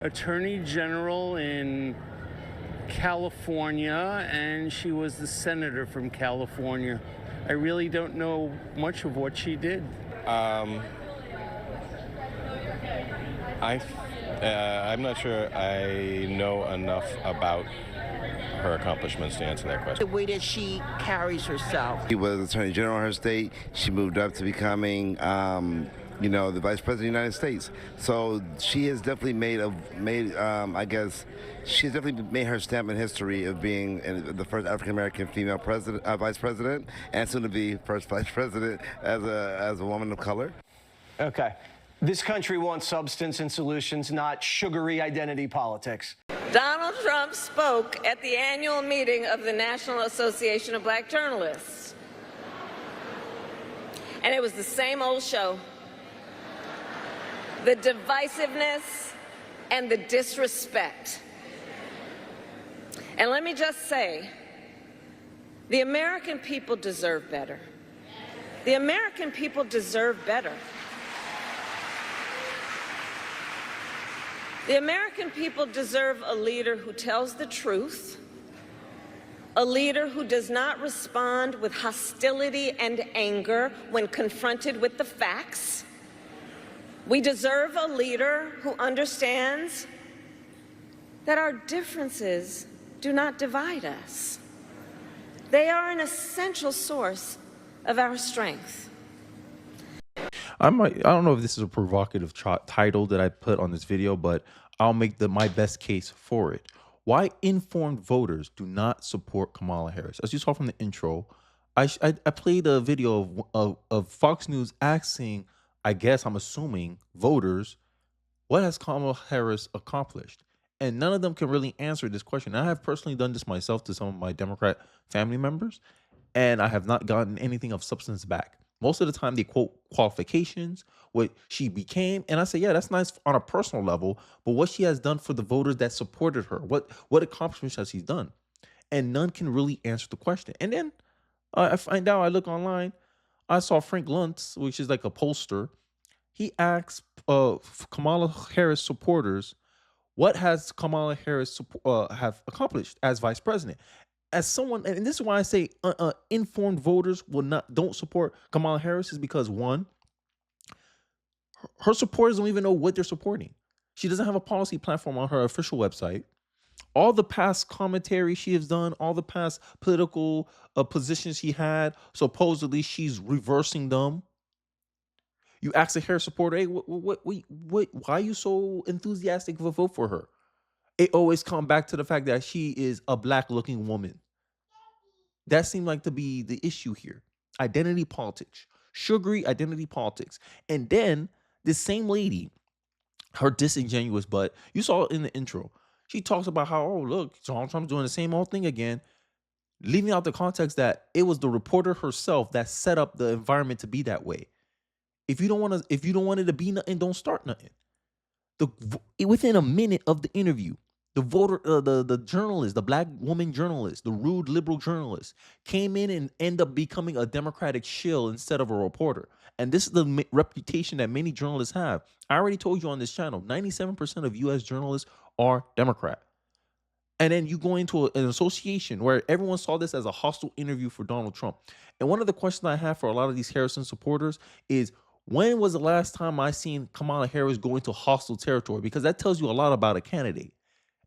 attorney general in California, and she was the senator from California. I really don't know much of what she did. I'm not sure I know enough about her accomplishments to answer that question. The way that she carries herself. She was Attorney General of her state. She moved up to becoming, the Vice President of the United States. So she has definitely she's definitely made her stamp in history of being the first African American female vice president, and soon to be first vice president as a woman of color. Okay. This country wants substance and solutions, not sugary identity politics. Donald Trump spoke at the annual meeting of the National Association of Black Journalists. And it was the same old show. The divisiveness and the disrespect. And let me just say, the American people deserve better. The American people deserve better. The American people deserve a leader who tells the truth, a leader who does not respond with hostility and anger when confronted with the facts. We deserve a leader who understands that our differences do not divide us. They are an essential source of our strength. I don't know if this is a provocative title that I put on this video, but I'll make my best case for it. Why informed voters do not support Kamala Harris. As you saw from the intro, I played a video of Fox News asking, I guess I'm assuming, voters, what has Kamala Harris accomplished? And none of them can really answer this question. I have personally done this myself to some of my Democrat family members, and I have not gotten anything of substance back. Most of the time, they quote qualifications, what she became, and I say, yeah, that's nice on a personal level, but what she has done for the voters that supported her, what accomplishments has she done? And none can really answer the question. And then I find out, I look online, I saw Frank Luntz, which is like a pollster. He asked Kamala Harris supporters, what has Kamala Harris have accomplished as vice president? As someone, and this is why I say informed voters don't support Kamala Harris, is because, one, her supporters don't even know what they're supporting. She doesn't have a policy platform on her official website. All the past commentary she has done, all the past political positions she had, supposedly she's reversing them. You ask a Harris supporter, hey, why are you so enthusiastic of a vote for her? It always comes back to the fact that she is a black-looking woman. That seemed like to be the issue here. Identity politics. Sugary identity politics. And then this same lady, her disingenuous butt, you saw it in the intro. She talks about how, oh, look, Donald Trump's doing the same old thing again, leaving out the context that it was the reporter herself that set up the environment to be that way. If you don't want it to be nothing, don't start nothing. Within a minute of the interview, the journalist, the black woman journalist, the rude liberal journalist, came in and ended up becoming a Democratic shill instead of a reporter. And this is the reputation that many journalists have. I already told you on this channel, 97% of U.S. journalists are Democrat. And then you go into an association where everyone saw this as a hostile interview for Donald Trump. And one of the questions I have for a lot of these Harrison supporters is, when was the last time I seen Kamala Harris go into hostile territory? Because that tells you a lot about a candidate.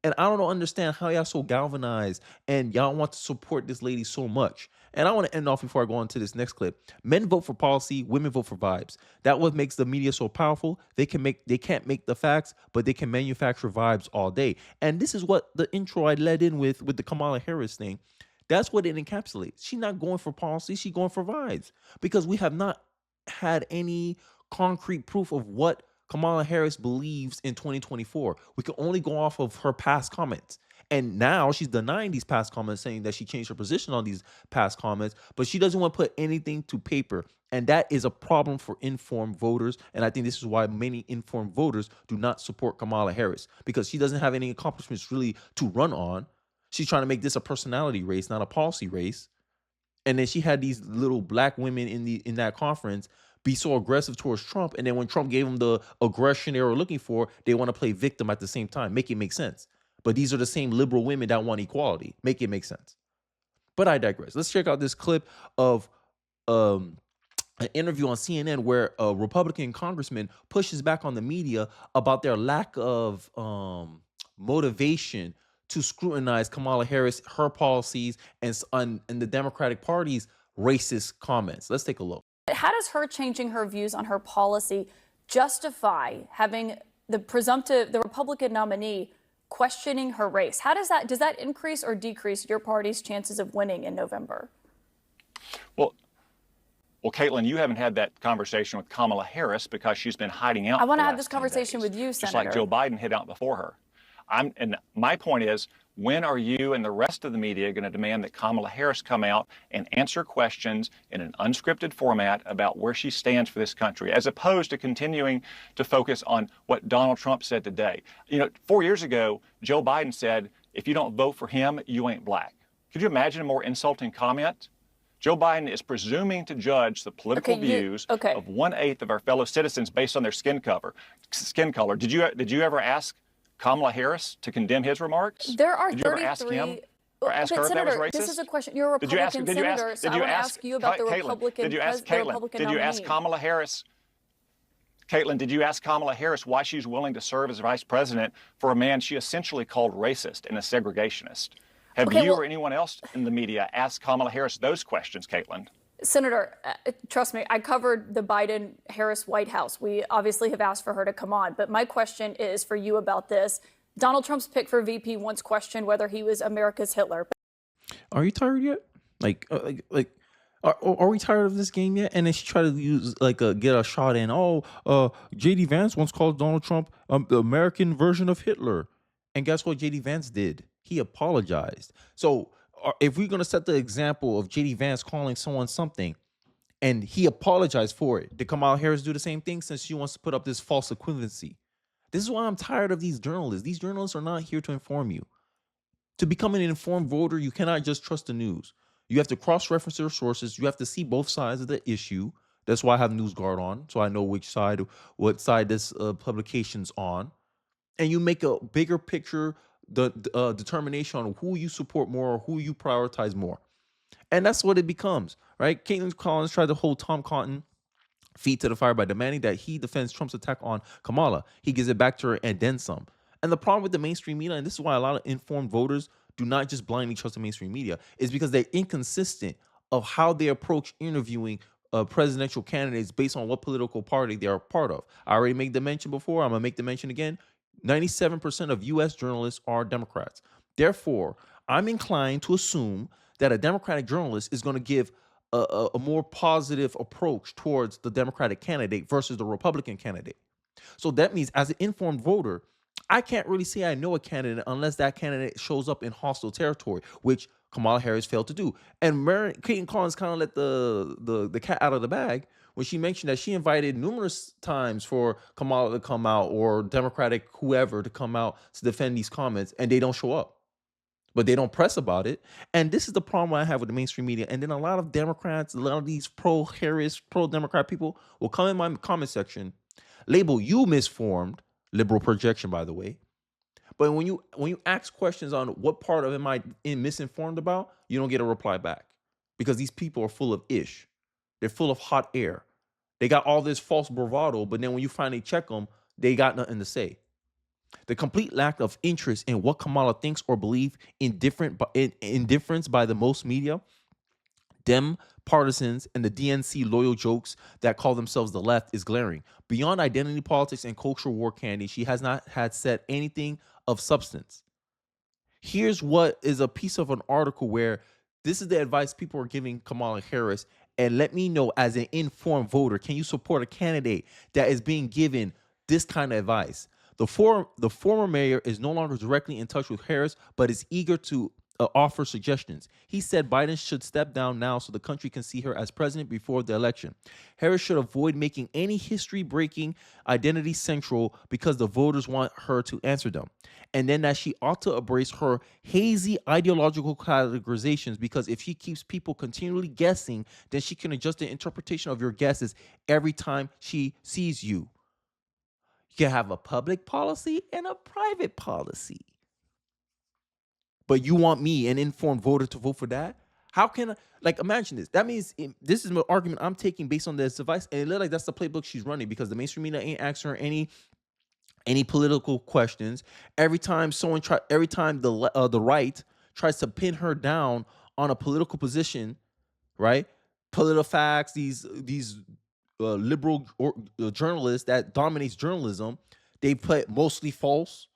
And I don't understand how y'all so galvanized and y'all want to support this lady so much. And I want to end off before I go on to this next clip. Men vote for policy, women vote for vibes. That's what makes the media so powerful. They can't make the facts, but they can manufacture vibes all day. And this is what the intro I led in with the Kamala Harris thing. That's what it encapsulates. She's not going for policy, she's going for vibes. Because we have not had any concrete proof of what Kamala Harris believes in 2024. We can only go off of her past comments. And now she's denying these past comments, saying that she changed her position on these past comments, but she doesn't want to put anything to paper. And that is a problem for informed voters. And I think this is why many informed voters do not support Kamala Harris, because she doesn't have any accomplishments really to run on. She's trying to make this a personality race, not a policy race. And then she had these little black women in that conference be so aggressive towards Trump, and then when Trump gave them the aggression they were looking for, they want to play victim at the same time. Make it make sense. But these are the same liberal women that want equality. Make it make sense. But I digress. Let's check out this clip of an interview on CNN where a Republican congressman pushes back on the media about their lack of motivation to scrutinize Kamala Harris, her policies, and the Democratic Party's racist comments. Let's take a look. How does her changing her views on her policy justify having the Republican nominee questioning her race? Does that increase or decrease your party's chances of winning in November? Well, Caitlin, you haven't had that conversation with Kamala Harris because she's been hiding out. I want to have this conversation with you, Senator. Just like Joe Biden hid out before her. And my point is, when are you and the rest of the media going to demand that Kamala Harris come out and answer questions in an unscripted format about where she stands for this country, as opposed to continuing to focus on what Donald Trump said today? 4 years ago, Joe Biden said, if you don't vote for him, you ain't black. Could you imagine a more insulting comment? Joe Biden is presuming to judge the political views of 1/8 of our fellow citizens based on their skin color. Did you ever ask Kamala Harris to condemn his remarks? There are Did you ever ask him or ask her if that was racist? This is a question. You're a Republican senator, so I want to ask you about the Republican nominee. Did you ask Kamala Harris? Caitlin, did you ask Kamala Harris why she's willing to serve as vice president for a man she essentially called racist and a segregationist? Have you or anyone else in the media asked Kamala Harris those questions, Caitlin? Senator, trust me, I covered the Biden-Harris White House. We obviously have asked for her to come on. But my question is for you about this. Donald Trump's pick for VP once questioned whether he was America's Hitler. Are you tired yet? Are we tired of this game yet? And then she tried to use get a shot in. JD Vance once called Donald Trump the American version of Hitler. And guess what JD Vance did? He apologized. So if we're going to set the example of JD Vance calling someone something and he apologized for it, did Kamala Harris do the same thing since she wants to put up this false equivalency? This is why I'm tired of these journalists. These journalists are not here to inform you. To become an informed voter, you cannot just trust the news. You have to cross-reference your sources. You have to see both sides of the issue. That's why I have NewsGuard on, so I know what side this publication's on. And you make a bigger picture, the determination on who you support more or who you prioritize more. And that's what it becomes, right? Caitlin Collins tried to hold Tom Cotton feet to the fire by demanding that he defends Trump's attack on Kamala. He gives it back to her and then some. And the problem with the mainstream media, and this is why a lot of informed voters do not just blindly trust the mainstream media, is because they're inconsistent of how they approach interviewing presidential candidates based on what political party they are a part of. I already made the mention before. I'm going to make the mention again. 97% of U.S. journalists are Democrats. Therefore, I'm inclined to assume that a Democratic journalist is going to give a more positive approach towards the Democratic candidate versus the Republican candidate. So that means as an informed voter, I can't really say I know a candidate unless that candidate shows up in hostile territory, which Kamala Harris failed to do. And Caitlin Collins kind of let the cat out of the bag when she mentioned that she invited numerous times for Kamala to come out or Democratic whoever to come out to defend these comments, and they don't show up. But they don't press about it. And this is the problem I have with the mainstream media. And then a lot of Democrats, a lot of these pro-Harris, pro-Democrat people will come in my comment section, label you misformed, liberal projection, by the way. But when you ask questions on what part of am I misinformed about, you don't get a reply back. Because these people are full of ish. They're full of hot air. They got all this false bravado, but then when you finally check them, they got nothing to say. The complete lack of interest in what Kamala thinks or believes, indifference by the most media, Dem partisans, and the DNC loyal jokes that call themselves the left is glaring. Beyond identity politics and cultural war candy, she has not had said anything of substance. Here's what is a piece of an article where this is the advice people are giving Kamala Harris. And let me know, as an informed voter, can you support a candidate that is being given this kind of advice? The former mayor is no longer directly in touch with Harris, but is eager to offer suggestions. He said Biden should step down now so the country can see her as president before the election. Harris should avoid making any history-breaking identity central because the voters want her to answer them. And then that she ought to embrace her hazy ideological categorizations, because if she keeps people continually guessing, then she can adjust the interpretation of your guesses every time she sees you. You can have a public policy and a private policy. But you want me, an informed voter, to vote for that? How can I, like, imagine this. That means this is an argument I'm taking based on this advice, and it looks like that's the playbook she's running, because the mainstream media ain't asking her any political questions. Every time the right tries to pin her down on a political position, right? PolitiFacts, these liberal journalists that dominates journalism, they put mostly false.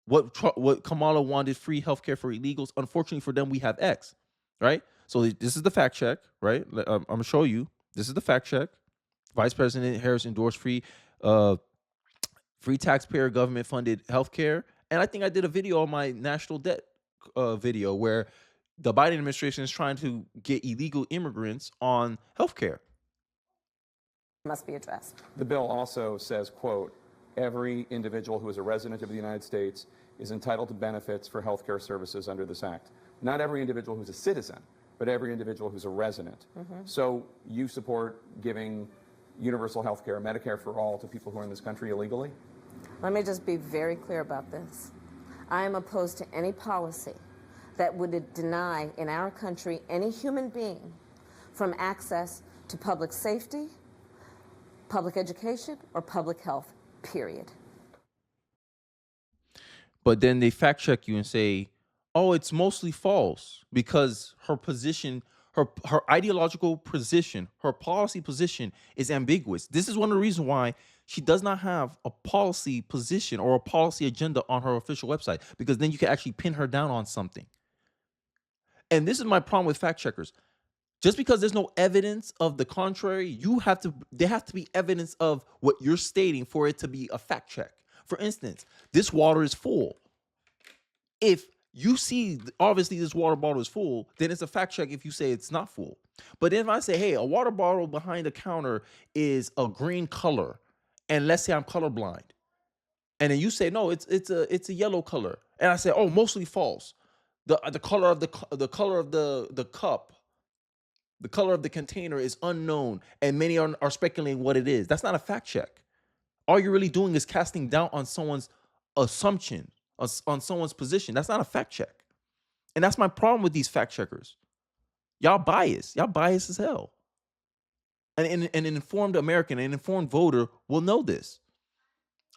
What Kamala wanted, free healthcare for illegals. Unfortunately for them, we have X, right? So this is the fact check, right? I'm gonna show you. This is the fact check. Vice President Harris endorsed free taxpayer government funded healthcare. And I think I did a video on my national debt video where the Biden administration is trying to get illegal immigrants on healthcare. Must be addressed. The bill also says, quote, every individual who is a resident of the United States is entitled to benefits for health care services under this act. Not every individual who's a citizen, but every individual who's a resident. So you support giving universal health care, Medicare for all, to people who are in this country illegally? Let me just be very clear about this. I am opposed to any policy that would deny in our country any human being from access to public safety, public education, or public health, period. But then they fact check you and say, oh, it's mostly false, because her position, her ideological position, her policy position is ambiguous. This is one of the reasons why she does not have a policy position or a policy agenda on her official website, because then you can actually pin her down on something. And this is my problem with fact checkers. Just because there's no evidence of the contrary, there have to be evidence of what you're stating for it to be a fact check. For instance, this water is full. If you see, obviously, this water bottle is full, then it's a fact check if you say it's not full. But then if I say, hey, a water bottle behind the counter is a green color, and let's say I'm colorblind, and then you say, no, it's a yellow color, and I say, oh, mostly false. The color of the cup, the color of the container is unknown, and many are speculating what it is. That's not a fact check. All you're really doing is casting doubt on someone's assumption, on someone's position. That's not a fact check. And that's my problem with these fact checkers. Y'all biased. Y'all biased as hell. And an informed American, an informed voter will know this.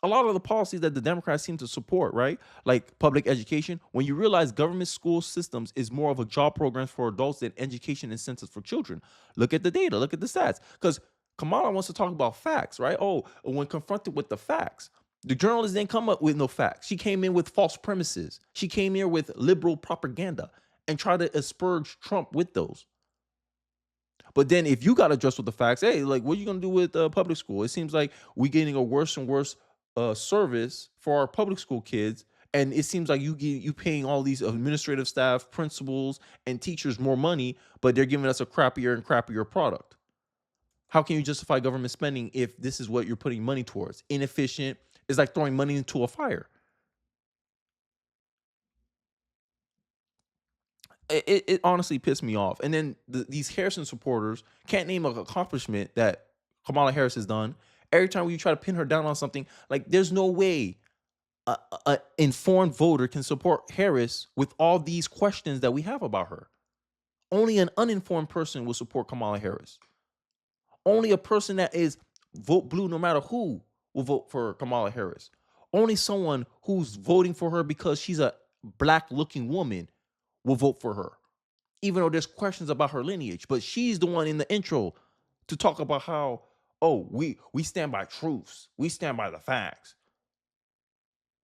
A lot of the policies that the Democrats seem to support, right? Like public education, when you realize government school systems is more of a job program for adults than education incentives for children. Look at the data, look at the stats. Because Kamala wants to talk about facts, right? Oh, when confronted with the facts, the journalists didn't come up with no facts. She came in with false premises. She came here with liberal propaganda and tried to asperge Trump with those. But then if you got to adjust with the facts, hey, like, what are you going to do with public school? It seems like we're getting a worse and worse service for our public school kids. And it seems like you paying all these administrative staff, principals, and teachers more money, but they're giving us a crappier and crappier product. How can you justify government spending if this is what you're putting money towards? Inefficient. It's like throwing money into a fire. It honestly pissed me off. And then these Harrison supporters can't name an accomplishment that Kamala Harris has done. Every time you try to pin her down on something, like, there's no way an informed voter can support Harris with all these questions that we have about her. Only an uninformed person will support Kamala Harris. Only a person that is vote blue no matter who will vote for Kamala Harris. Only someone who's voting for her because she's a black-looking woman will vote for her, even though there's questions about her lineage. But she's the one in the intro to talk about how, oh, we stand by truths. We stand by the facts.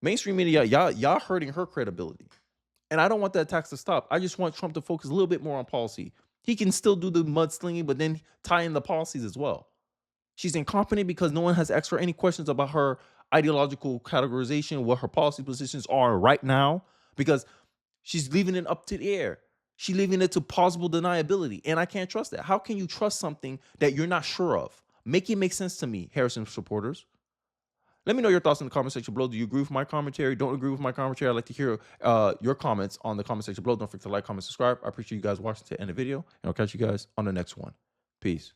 Mainstream media, y'all hurting her credibility. And I don't want that attacks to stop. I just want Trump to focus a little bit more on policy. He can still do the mudslinging, but then tie in the policies as well. She's incompetent because no one has asked her any questions about her ideological categorization, what her policy positions are right now, because She's leaving it up to the air. She's leaving it to plausible deniability. And I can't trust that. How can you trust something that you're not sure of? Make it make sense to me, Harrison supporters. Let me know your thoughts in the comment section below. Do you agree with my commentary? Don't agree with my commentary? I'd like to hear your comments on the comment section below. Don't forget to like, comment, subscribe. I appreciate you guys watching to the end of the video. And I'll catch you guys on the next one. Peace.